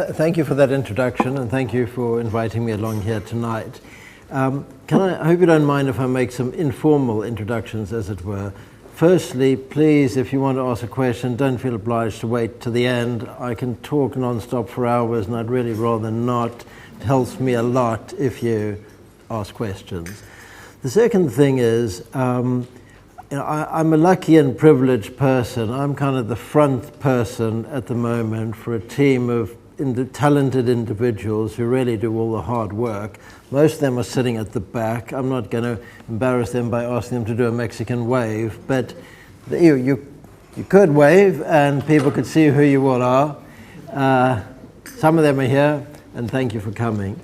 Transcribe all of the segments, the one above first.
Thank you for that introduction, and thank you for inviting me along here tonight. I hope you don't mind if I make some informal introductions, as it were. Firstly, please, if you want to ask a question, don't feel obliged to wait to the end. I can talk non-stop for hours, and I'd really rather not. It helps me a lot if you ask questions. The second thing is, I'm a lucky and privileged person. I'm kind of the front person at the moment for a team of talented individuals who really do all the hard work. Most of them are sitting at the back. I'm not going to embarrass them by asking them to do a Mexican wave, but you could wave and people could see who you all are. Some of them are here, and thank you for coming.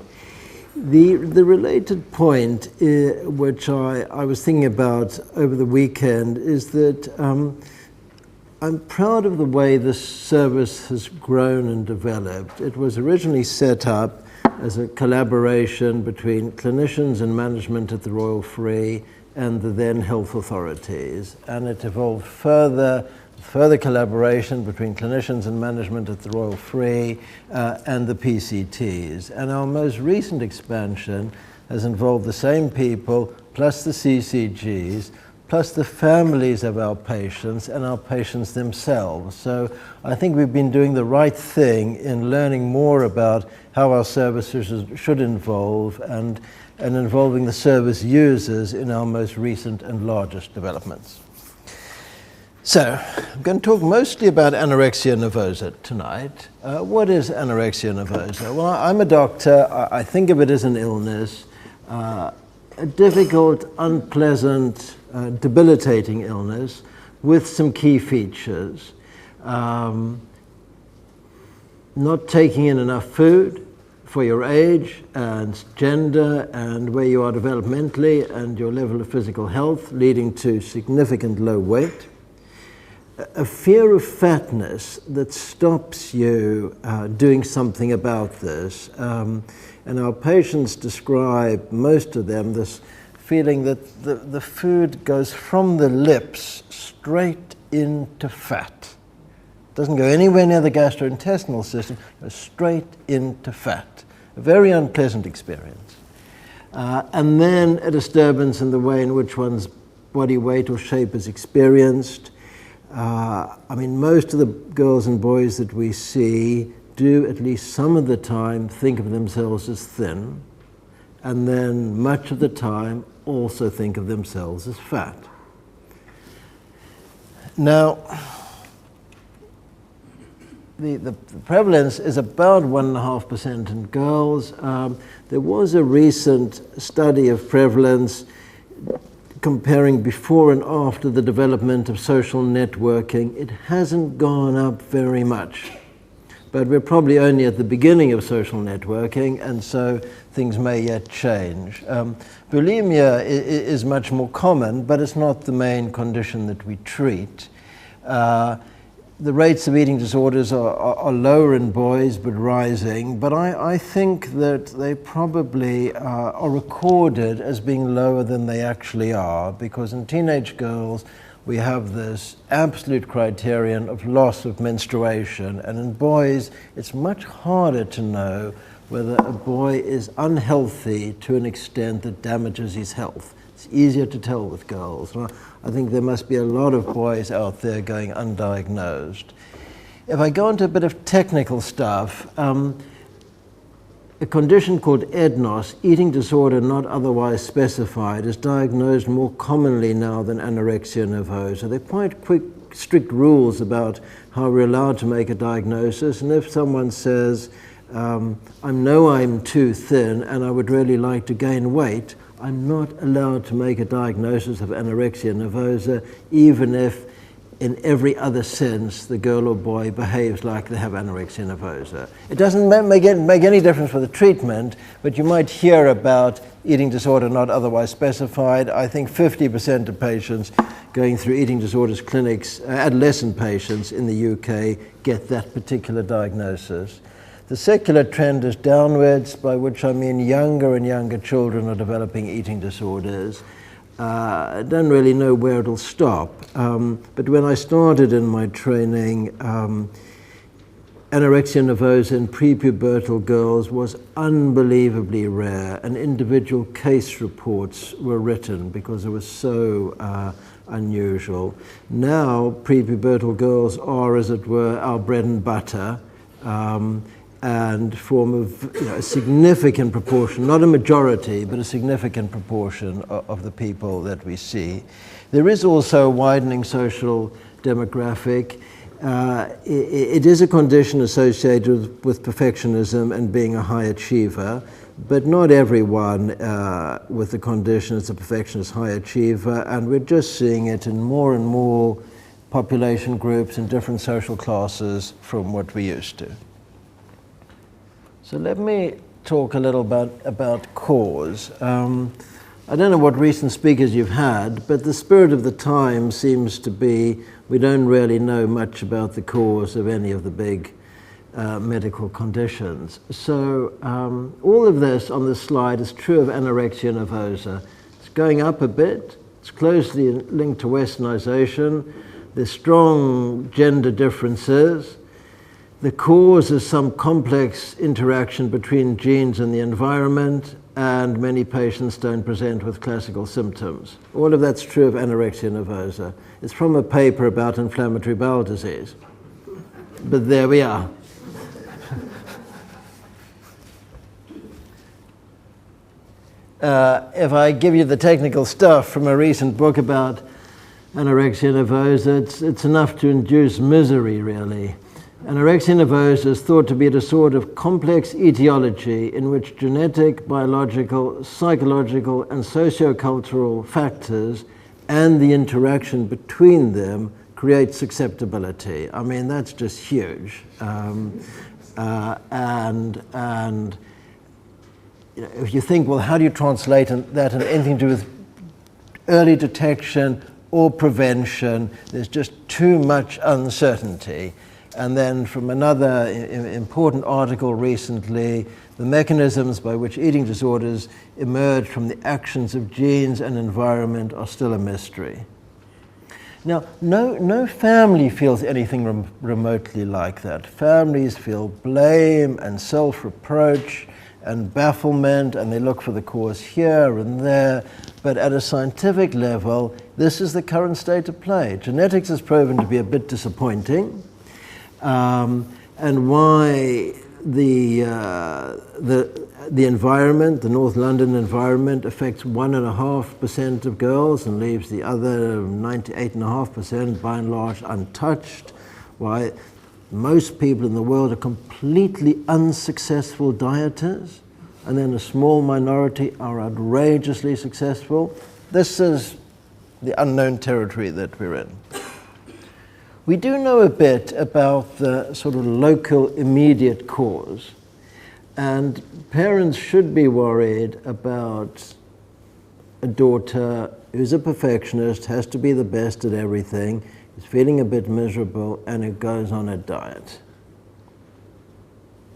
The related point, which I was thinking about over the weekend, is that I'm proud of the way this service has grown and developed. It was originally set up as a collaboration between clinicians and management at the Royal Free and the then health authorities, and it evolved further collaboration between clinicians and management at the Royal Free and the PCTs. And our most recent expansion has involved the same people, plus the CCGs, plus the families of our patients and our patients themselves. So I think we've been doing the right thing in learning more about how our services should evolve and involving the service users in our most recent and largest developments. So, I'm going to talk mostly about anorexia nervosa tonight. What is anorexia nervosa? Well, I'm a doctor. I think of it as an illness, a difficult, unpleasant, debilitating illness with some key features. Not taking in enough food for your age and gender and where you are developmentally and your level of physical health, leading to significant low weight. A fear of fatness that stops you doing something about this. And our patients describe, most of them, this feeling that the food goes from the lips straight into fat. It doesn't go anywhere near the gastrointestinal system, it goes straight into fat. A very unpleasant experience. And then a disturbance in the way in which one's body weight or shape is experienced. Most of the girls and boys that we see do, at least some of the time, think of themselves as thin, and then much of the time also think of themselves as fat. Now, the prevalence is about 1.5% in girls. There was a recent study of prevalence comparing before and after the development of social networking. It hasn't gone up very much, but we're probably only at the beginning of social networking, and so things may yet change. Bulimia is much more common, but it's not the main condition that we treat. The rates of eating disorders are lower in boys, but rising. But I think that they probably are recorded as being lower than they actually are, because in teenage girls, we have this absolute criterion of loss of menstruation. And in boys, it's much harder to know whether a boy is unhealthy to an extent that damages his health. It's easier to tell with girls. I think there must be a lot of boys out there going undiagnosed. If I go into a bit of technical stuff, a condition called EDNOS, eating disorder not otherwise specified, is diagnosed more commonly now than anorexia nervosa. There are quite strict rules about how we're allowed to make a diagnosis, and if someone says, I know I'm too thin and I would really like to gain weight, I'm not allowed to make a diagnosis of anorexia nervosa, even if in every other sense the girl or boy behaves like they have anorexia nervosa. It doesn't make any difference for the treatment, but you might hear about eating disorder not otherwise specified. I think 50% of patients going through eating disorders clinics, adolescent patients in the UK, get that particular diagnosis. The secular trend is downwards, by which I mean younger and younger children are developing eating disorders. I don't really know where it'll stop. But when I started in my training, anorexia nervosa in prepubertal girls was unbelievably rare, and individual case reports were written because it was so unusual. Now, prepubertal girls are, as it were, our bread and butter, and form a significant proportion, not a majority, but a significant proportion of the people that we see. There is also a widening social demographic. It is a condition associated with perfectionism and being a high achiever, but not everyone with the condition is a perfectionist high achiever, and we're just seeing it in more and more population groups in different social classes from what we used to. So let me talk a little about cause. I don't know what recent speakers you've had, but the spirit of the time seems to be we don't really know much about the cause of any of the big medical conditions. So all of this on this slide is true of anorexia nervosa. It's going up a bit. It's closely linked to westernization. There's strong gender differences. The cause is some complex interaction between genes and the environment, and many patients don't present with classical symptoms. All of that's true of anorexia nervosa. It's from a paper about inflammatory bowel disease. But there we are. If I give you the technical stuff from a recent book about anorexia nervosa, it's enough to induce misery, really. Anorexia nervosa is thought to be a disorder of complex etiology in which genetic, biological, psychological, and sociocultural factors and the interaction between them create susceptibility. I mean, that's just huge. And you know, if you think, well, how do you translate that into anything to do with early detection or prevention? There's just too much uncertainty. And then from another important article recently, the mechanisms by which eating disorders emerge from the actions of genes and environment are still a mystery. Now, no family feels anything remotely like that. Families feel blame and self-reproach and bafflement, and they look for the cause here and there. But at a scientific level, this is the current state of play. Genetics has proven to be a bit disappointing. And why the environment, the North London environment, affects 1.5% of girls and leaves the other 98.5% by and large untouched. Why most people in the world are completely unsuccessful dieters, and then a small minority are outrageously successful. This is the unknown territory that we're in. We do know a bit about the sort of local immediate cause, and parents should be worried about a daughter who's a perfectionist, has to be the best at everything, is feeling a bit miserable, and who goes on a diet.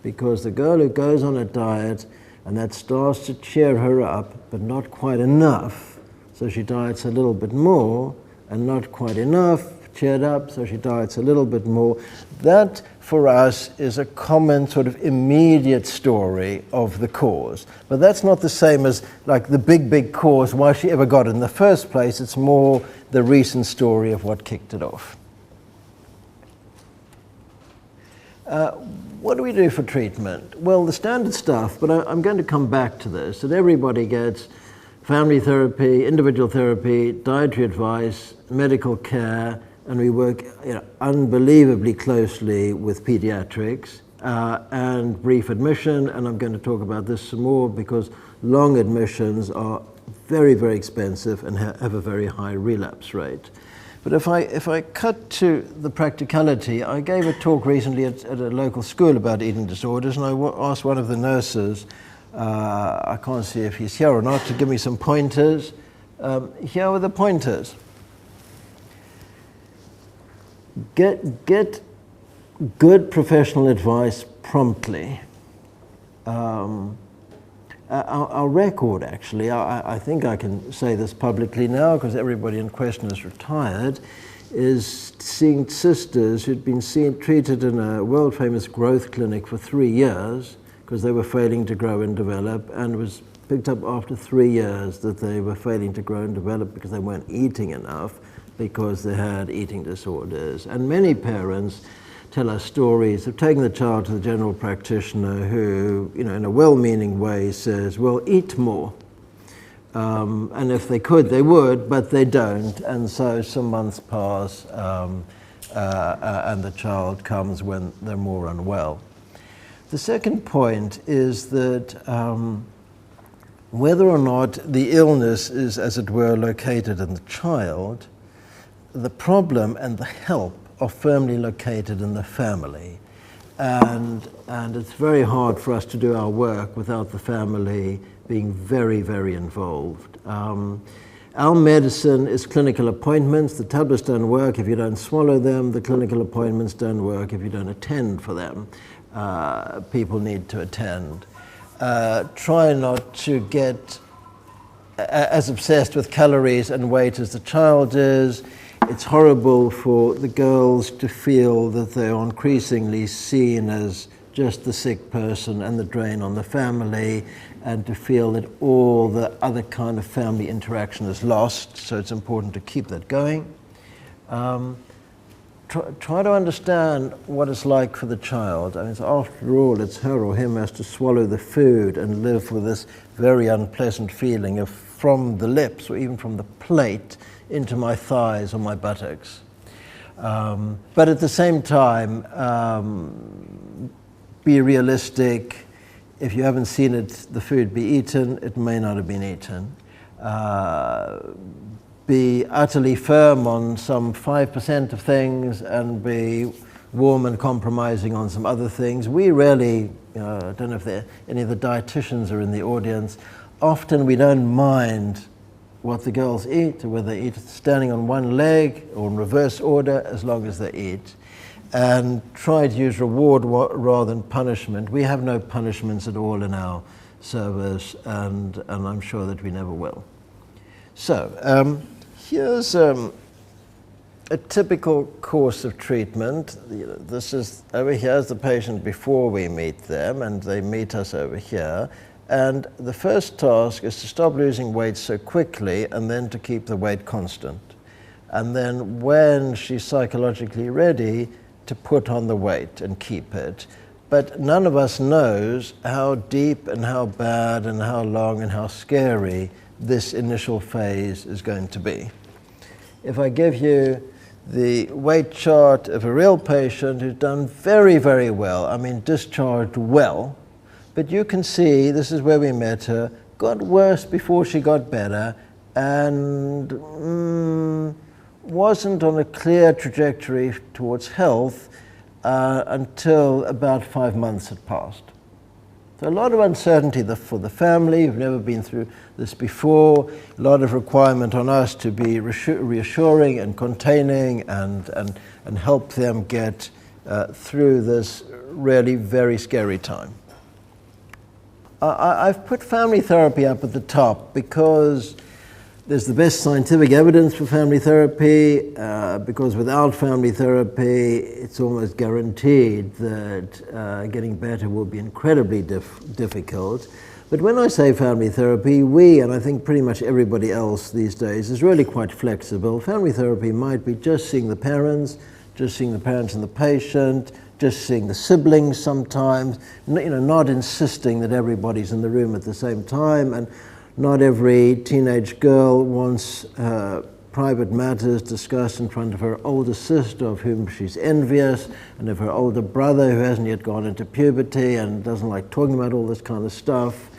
Because the girl who goes on a diet, and that starts to cheer her up, but not quite enough, so she diets a little bit more, and not quite enough, cheered up, so she diets a little bit more. That, for us, is a common sort of immediate story of the cause. But that's not the same as like the big cause, why she ever got it in the first place. It's more the recent story of what kicked it off. What do we do for treatment? Well, the standard stuff, but I'm going to come back to this, that everybody gets family therapy, individual therapy, dietary advice, medical care, and we work unbelievably closely with pediatrics and brief admission, and I'm going to talk about this some more because long admissions are very, very expensive and have a very high relapse rate. But if I cut to the practicality, I gave a talk recently at a local school about eating disorders, and I asked one of the nurses, I can't see if he's here or not, to give me some pointers. Here are the pointers. Get good professional advice promptly. Our record, actually, I think I can say this publicly now because everybody in question is retired, is seeing sisters who'd been treated in a world-famous growth clinic for 3 years because they were failing to grow and develop, and was picked up after 3 years that they were failing to grow and develop because they weren't eating enough, because they had eating disorders. And many parents tell us stories of taking the child to the general practitioner who, in a well-meaning way says, well, eat more. And if they could, they would, but they don't. And so some months pass and the child comes when they're more unwell. The second point is that whether or not the illness is, as it were, located in the child, the problem and the help are firmly located in the family. And it's very hard for us to do our work without the family being very, very involved. Our medicine is clinical appointments. The tablets don't work if you don't swallow them. The clinical appointments don't work if you don't attend for them. People need to attend. Try not to get as obsessed with calories and weight as the child is. It's horrible for the girls to feel that they are increasingly seen as just the sick person and the drain on the family, and to feel that all the other kind of family interaction is lost. So it's important to keep that going. Try to understand what it's like for the child. I mean, after all, it's her or him who has to swallow the food and live with this very unpleasant feeling of from the lips or even from the plate into my thighs or my buttocks. But at the same time, be realistic. If you haven't seen the food be eaten, it may not have been eaten. Be utterly firm on some 5% of things and be warm and compromising on some other things. We really, I don't know if any of the dietitians are in the audience, often we don't mind what the girls eat, or whether they eat standing on one leg or in reverse order, as long as they eat. And try to use reward rather than punishment. We have no punishments at all in our service, and I'm sure that we never will. So here's a typical course of treatment. This is over here is the patient before we meet them, and they meet us over here. And the first task is to stop losing weight so quickly, and then to keep the weight constant. And then when she's psychologically ready, to put on the weight and keep it. But none of us knows how deep and how bad and how long and how scary this initial phase is going to be. If I give you the weight chart of a real patient who's done very, very well, I mean discharged well, but you can see, this is where we met her, got worse before she got better, and wasn't on a clear trajectory towards health until about 5 months had passed. So a lot of uncertainty for the family. We've never been through this before. A lot of requirement on us to be reassuring and containing and help them get through this really very scary time. I've put family therapy up at the top because there's the best scientific evidence for family therapy, because without family therapy, it's almost guaranteed that getting better will be incredibly difficult. But when I say family therapy, we, and I think pretty much everybody else these days, is really quite flexible. Family therapy might be just seeing the parents and the patient, just seeing the siblings sometimes, not insisting that everybody's in the room at the same time, and not every teenage girl wants private matters discussed in front of her older sister, of whom she's envious, and of her older brother, who hasn't yet gone into puberty and doesn't like talking about all this kind of stuff.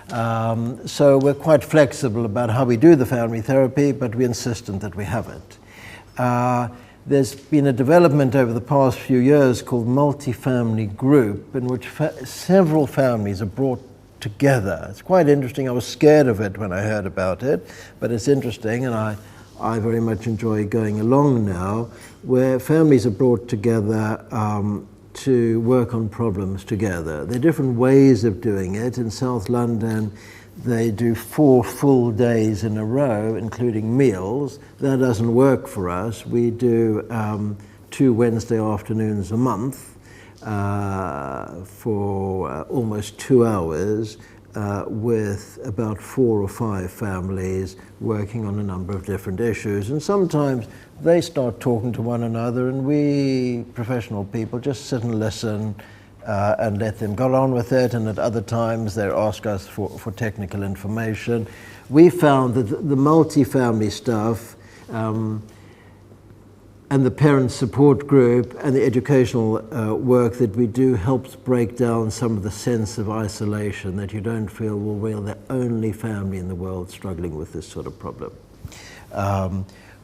So we're quite flexible about how we do the family therapy, but we're insistent that we have it. There's been a development over the past few years called multi-family group, in which several families are brought together. It's quite interesting. I was scared of it when I heard about it, but it's interesting, and I very much enjoy going along now, where families are brought together to work on problems together. There are different ways of doing it. In South London, they do 4 full days in a row, including meals. That doesn't work for us. We do 2 Wednesday afternoons a month for almost 2 hours with about 4 or 5 families working on a number of different issues. And sometimes they start talking to one another, and we professional people just sit and listen and let them go on with it, and at other times they ask us for technical information. We found that the multi-family stuff and the parent support group and the educational work that we do helps break down some of the sense of isolation, that you don't feel, well, we're the only family in the world struggling with this sort of problem.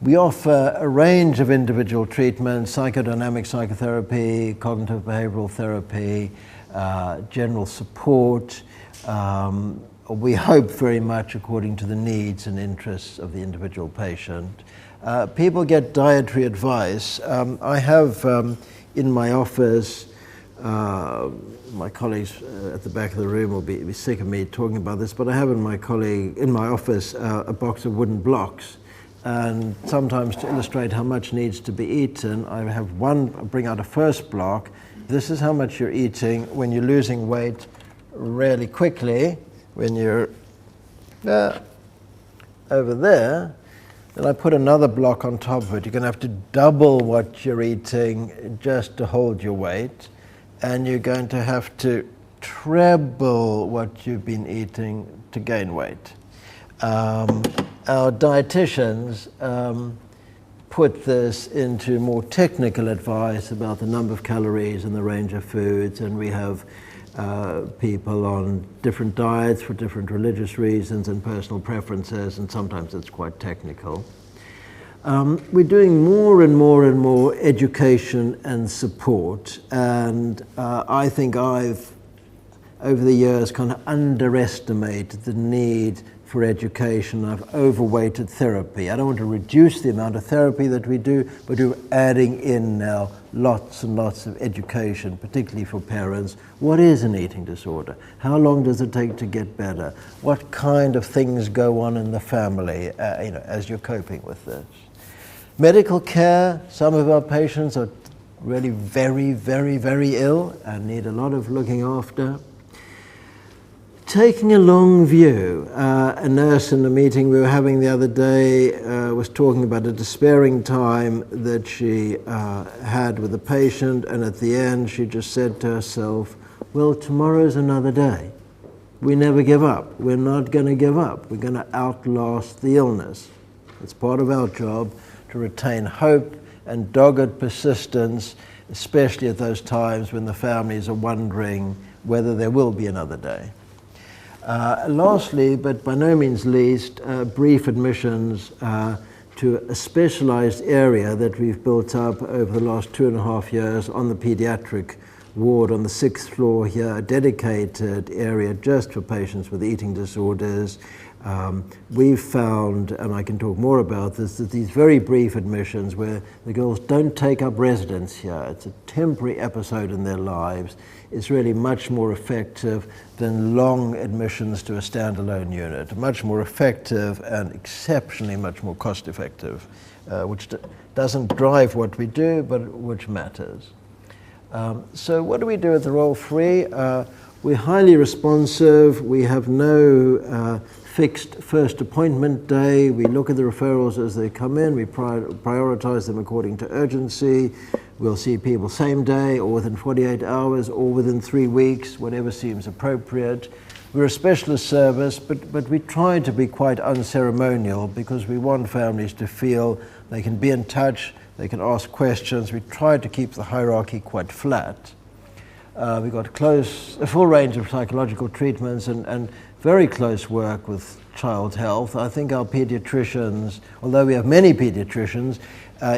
We offer a range of individual treatments: psychodynamic psychotherapy, cognitive behavioral therapy, general support. We hope very much according to the needs and interests of the individual patient. People get dietary advice. I have in my office, my colleagues at the back of the room will be sick of me talking about this, but I have in my office a box of wooden blocks. And sometimes to illustrate how much needs to be eaten, I bring out a first block. This is how much you're eating when you're losing weight really quickly, when you're over there. Then I put another block on top of it. You're going to have to double what you're eating just to hold your weight. And you're going to have to treble what you've been eating to gain weight. Our dietitians put this into more technical advice about the number of calories and the range of foods, and we have people on different diets for different religious reasons and personal preferences, and sometimes it's quite technical. We're doing more and more and more education and support, and I think I've, over the years, kind of underestimated the need for education. I've overweighted therapy. I don't want to reduce the amount of therapy that we do, but we're adding in now lots and lots of education, particularly for parents. What is an eating disorder? How long does it take to get better? What kind of things go on in the family as you're coping with this? Medical care. Some of our patients are really very, very, very ill and need a lot of looking after. Taking a long view. A nurse in a meeting we were having the other day was talking about a despairing time that she had with a patient, and at the end she just said to herself, well, tomorrow's another day. We never give up. We're not going to give up. We're going to outlast the illness. It's part of our job to retain hope and dogged persistence, especially at those times when the families are wondering whether there will be another day. Lastly, but by no means least, brief admissions to a specialized area that we've built up over the last 2.5 years on the pediatric ward on the 6th floor here, a dedicated area just for patients with eating disorders. We've found, and I can talk more about this, that these very brief admissions where the girls don't take up residence here, it's a temporary episode in their lives, is really much more effective than long admissions to a standalone unit. Much more effective and exceptionally much more cost effective, which doesn't drive what we do, but which matters. So what do we do at the Royal Free? We're highly responsive. We have no fixed first appointment day. We look at the referrals as they come in. We prioritize them according to urgency. We'll see people same day or within 48 hours or within 3 weeks, whatever seems appropriate. We're a specialist service, but we try to be quite unceremonial because we want families to feel they can be in touch, they can ask questions. We try to keep the hierarchy quite flat. We've got a full range of psychological treatments and very close work with child health. I think our pediatricians, although we have many pediatricians,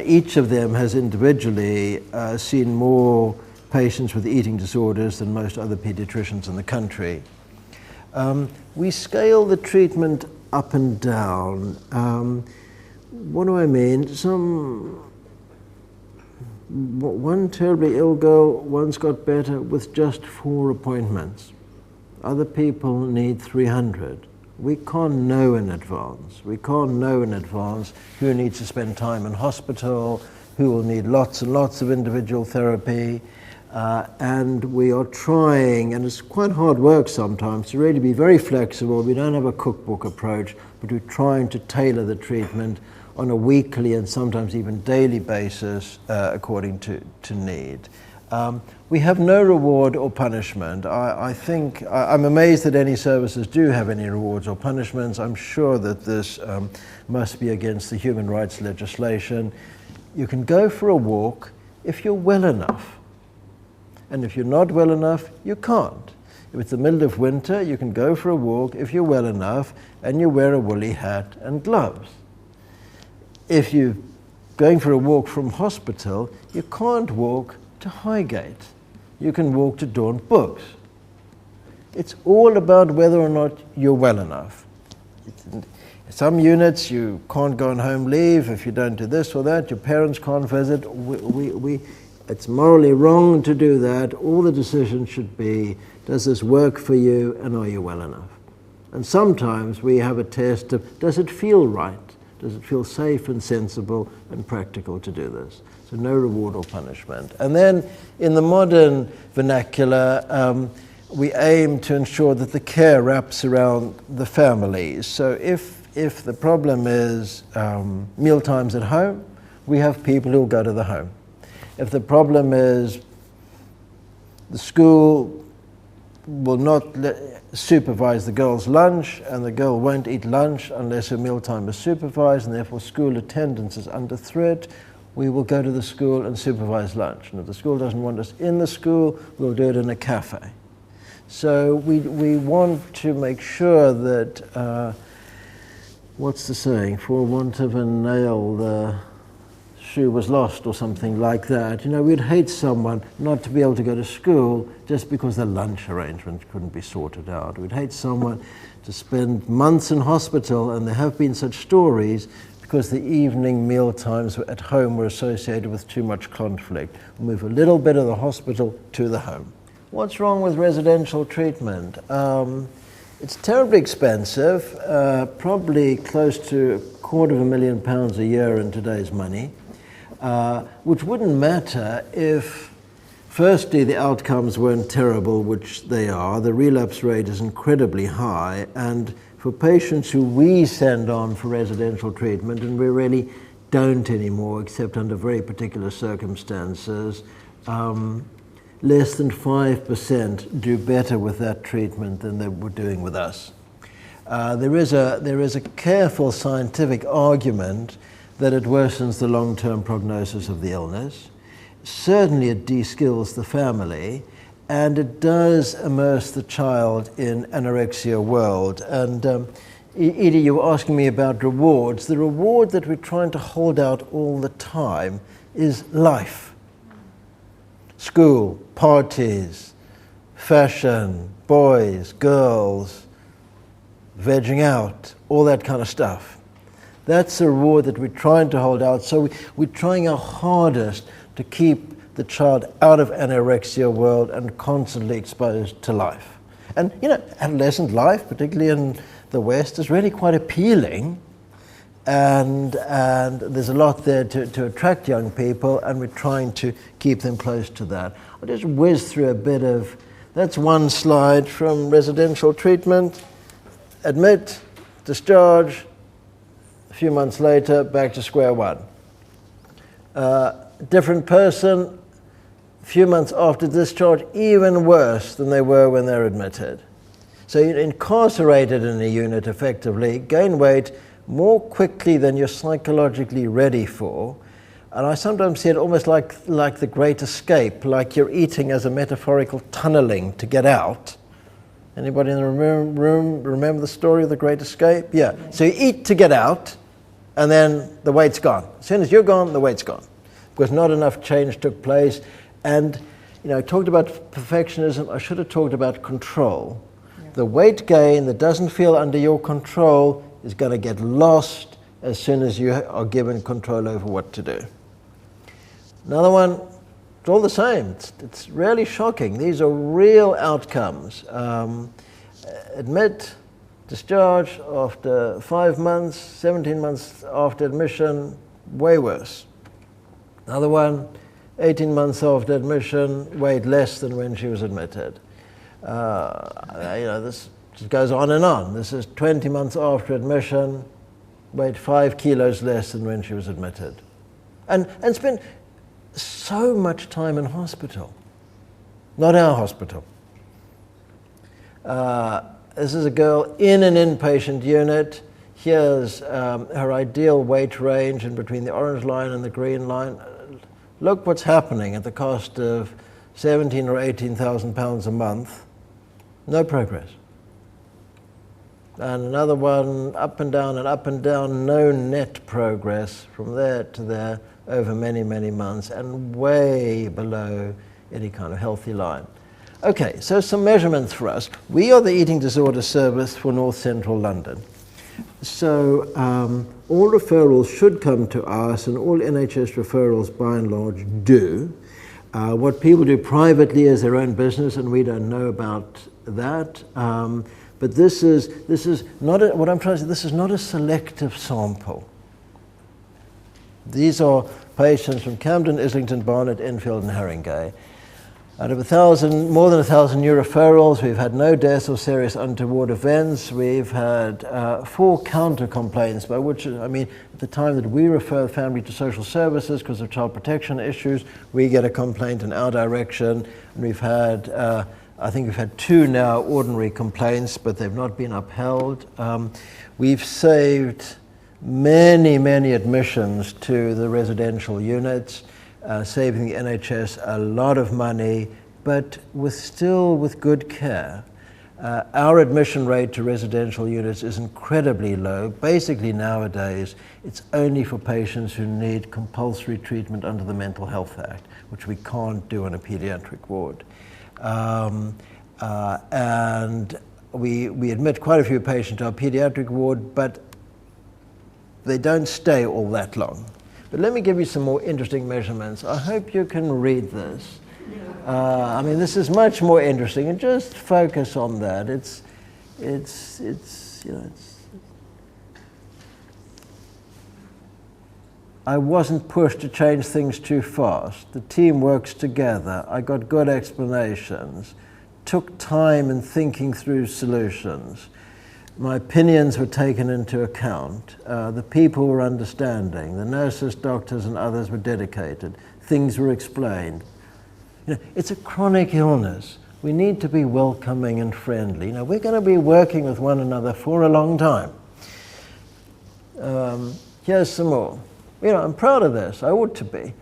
each of them has individually seen more patients with eating disorders than most other pediatricians in the country. We scale the treatment up and down. What do I mean? One terribly ill girl once got better with just 4 appointments. Other people need 300 We can't know in advance. We can't know in advance who needs to spend time in hospital, who will need lots and lots of individual therapy. And we are trying, and it's quite hard work sometimes, to really be very flexible. We don't have a cookbook approach, but we're trying to tailor the treatment on a weekly and sometimes even daily basis according to need. We have no reward or punishment. I'm amazed that any services do have any rewards or punishments. I'm sure that this must be against the human rights legislation. You can go for a walk if you're well enough. And if you're not well enough, you can't. If it's the middle of winter, you can go for a walk if you're well enough and you wear a woolly hat and gloves. If you're going for a walk from hospital, you can't walk to Highgate. You can walk to Daunt Books. It's all about whether or not you're well enough. In some units, you can't go on home leave if you don't do this or that. Your parents can't visit. It's morally wrong to do that. All the decision should be, does this work for you and are you well enough? And sometimes we have a test of, does it feel right? Does it feel safe and sensible and practical to do this? So no reward or punishment. And then in the modern vernacular, we aim to ensure that the care wraps around the families. So if the problem is meal times at home, we have people who will go to the home. If the problem is the school will not supervise the girl's lunch and the girl won't eat lunch unless her mealtime is supervised and therefore school attendance is under threat, we will go to the school and supervise lunch. And if the school doesn't want us in the school, we'll do it in a cafe. So we want to make sure that, what's the saying, for want of a nail, the shoe was lost or something like that. You know, we'd hate someone not to be able to go to school just because the lunch arrangement couldn't be sorted out. We'd hate someone to spend months in hospital, and there have been such stories, because the evening meal times at home were associated with too much conflict. We'll move a little bit of the hospital to the home. What's wrong with residential treatment? It's terribly expensive, probably close to £250,000 a year in today's money. Which wouldn't matter if, firstly, the outcomes weren't terrible, which they are. The relapse rate is incredibly high, and for patients who we send on for residential treatment, and we really don't anymore except under very particular circumstances, less than 5% do better with that treatment than they were doing with us. There is a careful scientific argument that it worsens the long-term prognosis of the illness. Certainly it de-skills the family, and it does immerse the child in anorexia world. And Edie, you were asking me about rewards. The reward that we're trying to hold out all the time is life. School, parties, fashion, boys, girls, vegging out, all that kind of stuff. That's the reward that we're trying to hold out. So we're trying our hardest to keep the child out of anorexia world and constantly exposed to life. And you know, adolescent life, particularly in the West, is really quite appealing. And there's a lot there to attract young people, and we're trying to keep them close to that. I'll just whiz through a bit of, that's one slide from residential treatment. Admit, discharge, a few months later, back to square one. Different person, a few months after discharge, even worse than they were when they're admitted. So you're incarcerated in a unit effectively, gain weight more quickly than you're psychologically ready for. And I sometimes see it almost like the Great Escape, like you're eating as a metaphorical tunneling to get out. Anybody in the room remember the story of the Great Escape? Yeah. So you eat to get out, and then the weight's gone. As soon as you're gone, the weight's gone, because not enough change took place. And you know, I talked about perfectionism. I should have talked about control. Yeah. The weight gain that doesn't feel under your control is going to get lost as soon as you are given control over what to do. Another one, it's all the same. It's really shocking. These are real outcomes. Admit, Discharge after 5 months, 17 months after admission, way worse. Another one, 18 months after admission, weighed less than when she was admitted. This just goes on and on. This is 20 months after admission, weighed 5 kilos less than when she was admitted. And spent so much time in hospital. Not our hospital. This is a girl in an inpatient unit. Here's her ideal weight range in between the orange line and the green line. Look what's happening at the cost of 17 or 18,000 pounds a month. No progress. And another one, up and down and up and down, no net progress from there to there over many, many months, and way below any kind of healthy line. Okay, so some measurements for us. We are the eating disorder service for North Central London. So all referrals should come to us, and all NHS referrals by and large do. What people do privately is their own business, and we don't know about that. But this is not what I'm trying to say. This is not a selective sample. These are patients from Camden, Islington, Barnet, Enfield, and Haringey. Out of more than 1,000 new referrals, we've had no deaths or serious untoward events. We've had 4 counter complaints, by which, I mean, at the time that we refer the family to social services because of child protection issues, we get a complaint in our direction. And we've had, I think we've had 2 now ordinary complaints, but they've not been upheld. We've saved many, many admissions to the residential units. Saving the NHS a lot of money, but still with good care. Our admission rate to residential units is incredibly low. Basically nowadays, it's only for patients who need compulsory treatment under the Mental Health Act, which we can't do in a pediatric ward. And we admit quite a few patients to our pediatric ward, but they don't stay all that long. But let me give you some more interesting measurements. I hope you can read this. I mean, this is much more interesting, and just focus on that. I wasn't pushed to change things too fast. The team works together. I got good explanations. Took time in thinking through solutions. My opinions were taken into account. The people were understanding. The nurses, doctors, and others were dedicated. Things were explained. It's a chronic illness. We need to be welcoming and friendly. We're going to be working with one another for a long time. Here's some more. I'm proud of this. I ought to be.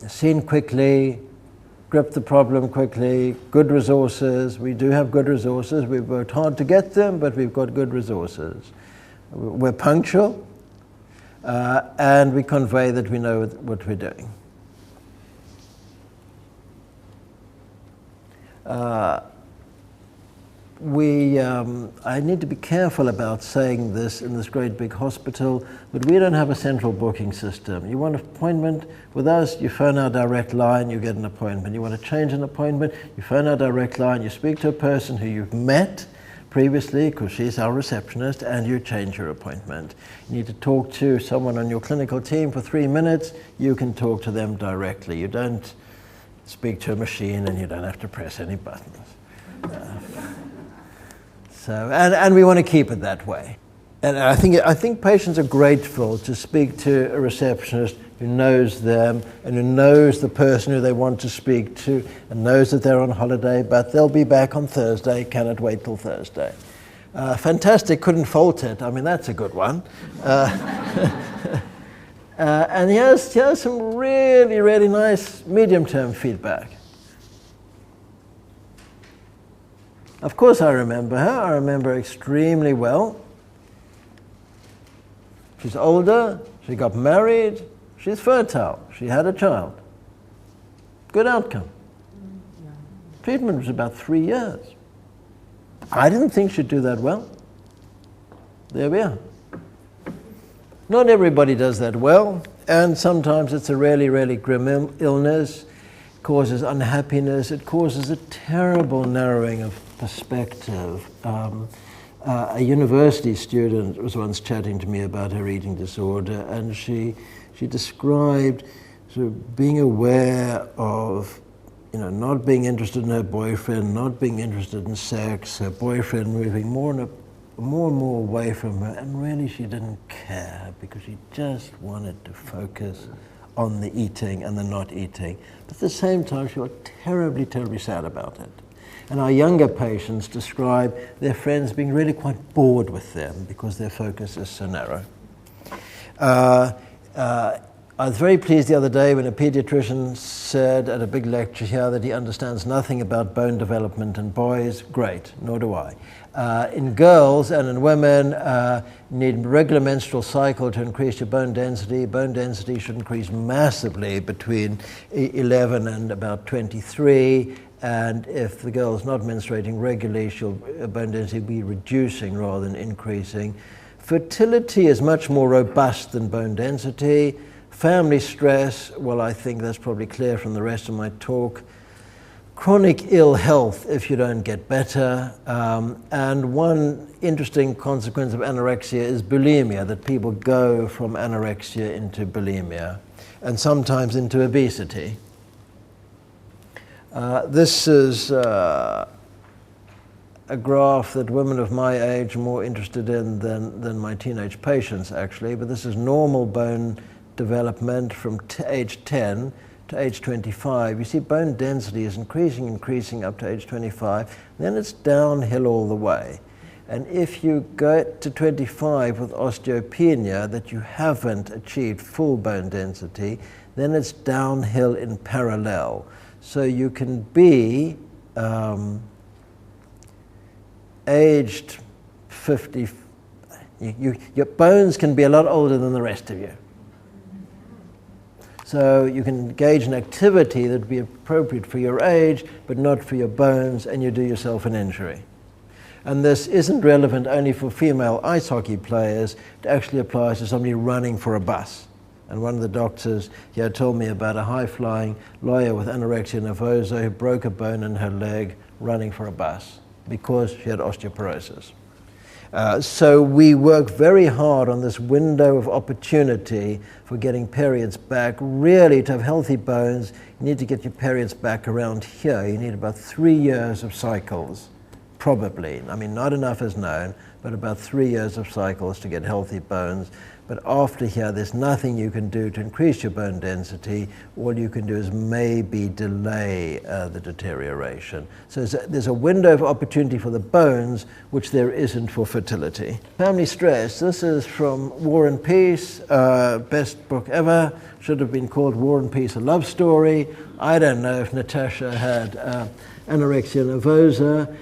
Seen quickly, grip the problem quickly, good resources. We do have good resources. We've worked hard to get them, but we've got good resources. We're punctual, and we convey that we know what we're doing. I need to be careful about saying this in this great big hospital, but we don't have a central booking system. You want an appointment with us, you phone our direct line, you get an appointment. You want to change an appointment, you phone our direct line, you speak to a person who you've met previously, because she's our receptionist, and you change your appointment. You need to talk to someone on your clinical team for 3 minutes, you can talk to them directly. You don't speak to a machine, and you don't have to press any buttons. And we want to keep it that way. And I think patients are grateful to speak to a receptionist who knows them and who knows the person who they want to speak to and knows that they're on holiday, but they'll be back on Thursday, cannot wait till Thursday. Fantastic, couldn't fault it. I mean, that's a good one. And here's some really, really nice medium-term feedback. Of course I remember her. I remember her extremely well. She's older, she got married, she's fertile, she had a child. Good outcome. Treatment was about 3 years. I didn't think she'd do that well. There we are. Not everybody does that well, and sometimes it's a really, really grim illness. It causes unhappiness. It causes a terrible narrowing of perspective. A university student was once chatting to me about her eating disorder, and she described sort of being aware of, not being interested in her boyfriend, not being interested in sex, her boyfriend moving more and more away from her, and really she didn't care because she just wanted to focus on the eating and the not eating. But at the same time, she was terribly, terribly sad about it. And our younger patients describe their friends being really quite bored with them because their focus is so narrow. I was very pleased the other day when a pediatrician said at a big lecture here that he understands nothing about bone development in boys. Great, nor do I. In girls and in women, you need regular menstrual cycle to increase your bone density. Bone density should increase massively between 11 and about 23. And if the girl is not menstruating regularly, bone density will be reducing rather than increasing. Fertility is much more robust than bone density. Family stress, well, I think that's probably clear from the rest of my talk. Chronic ill health if you don't get better. And one interesting consequence of anorexia is bulimia, that people go from anorexia into bulimia and sometimes into obesity. This is a graph that women of my age are more interested in than my teenage patients, actually, but this is normal bone development from age 10 to age 25. You see bone density is increasing up to age 25, then it's downhill all the way. And if you get to 25 with osteopenia, that you haven't achieved full bone density, then it's downhill in parallel. So you can be aged 50, your bones can be a lot older than the rest of you. So you can engage in activity that would be appropriate for your age, but not for your bones, and you do yourself an injury. And this isn't relevant only for female ice hockey players. It actually applies to somebody running for a bus. And one of the doctors here told me about a high-flying lawyer with anorexia nervosa who broke a bone in her leg running for a bus because she had osteoporosis. So we work very hard on this window of opportunity for getting periods back. Really, to have healthy bones, you need to get your periods back around here. You need about 3 years of cycles, probably. I mean, not enough is known, but about 3 years of cycles to get healthy bones. But after here, there's nothing you can do to increase your bone density. All you can do is maybe delay the deterioration. So there's a window of opportunity for the bones, which there isn't for fertility. Family stress. This is from War and Peace, best book ever. Should have been called War and Peace, a love story. I don't know if Natasha had anorexia nervosa,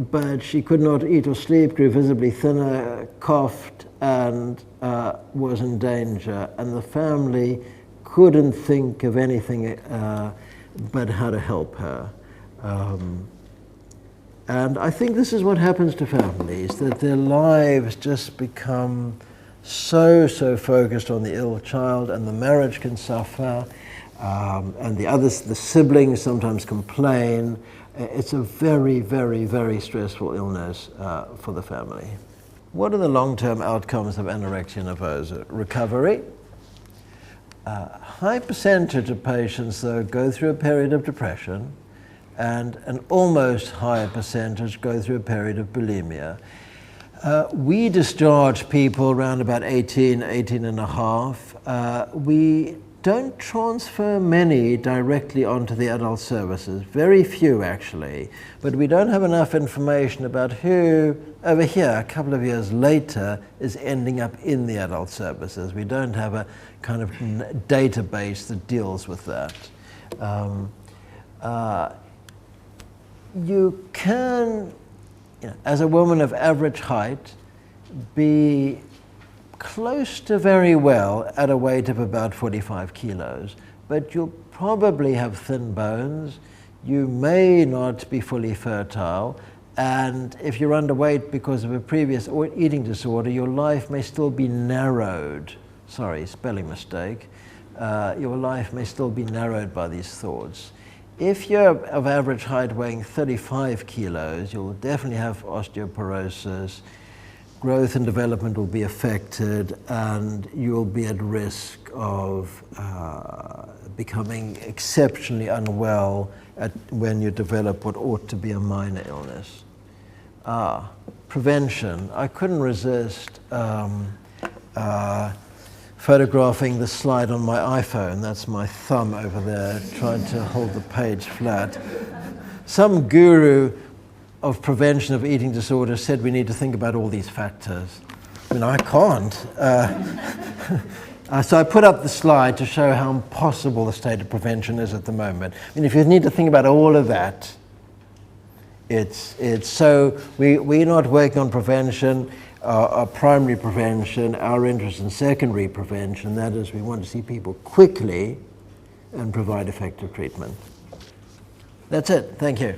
but she could not eat or sleep, grew visibly thinner, coughed, and was in danger. And the family couldn't think of anything but how to help her. And I think this is what happens to families, that their lives just become so focused on the ill child, and the marriage can suffer, and the siblings sometimes complain. It's a very, very, very stressful illness for the family. What are the long-term outcomes of anorexia nervosa? Recovery. High percentage of patients, though, go through a period of depression, and an almost higher percentage go through a period of bulimia. We discharge people around about 18 and a half. We don't transfer many directly onto the adult services, very few actually, but we don't have enough information about who, over here, a couple of years later, is ending up in the adult services. We don't have a kind of database that deals with that. You can, as a woman of average height, be close to very well at a weight of about 45 kilos, but you'll probably have thin bones. You may not be fully fertile, And if you're underweight because of a previous eating disorder, your life may still be narrowed. Sorry, spelling mistake. Your life may still be narrowed by these thoughts. If you're of average height weighing 35 kilos, you'll definitely have osteoporosis. Growth and development will be affected, and you'll be at risk of becoming exceptionally unwell when you develop what ought to be a minor illness. Prevention. I couldn't resist photographing the slide on my iPhone. That's my thumb over there trying to hold the page flat. Some guru of prevention of eating disorders said we need to think about all these factors. I mean, I can't. So I put up the slide to show how impossible the state of prevention is at the moment. I mean, if you need to think about all of that, it's so we're not working on prevention. Our primary prevention, our interest in secondary prevention, that is, we want to see people quickly and provide effective treatment. That's it. Thank you.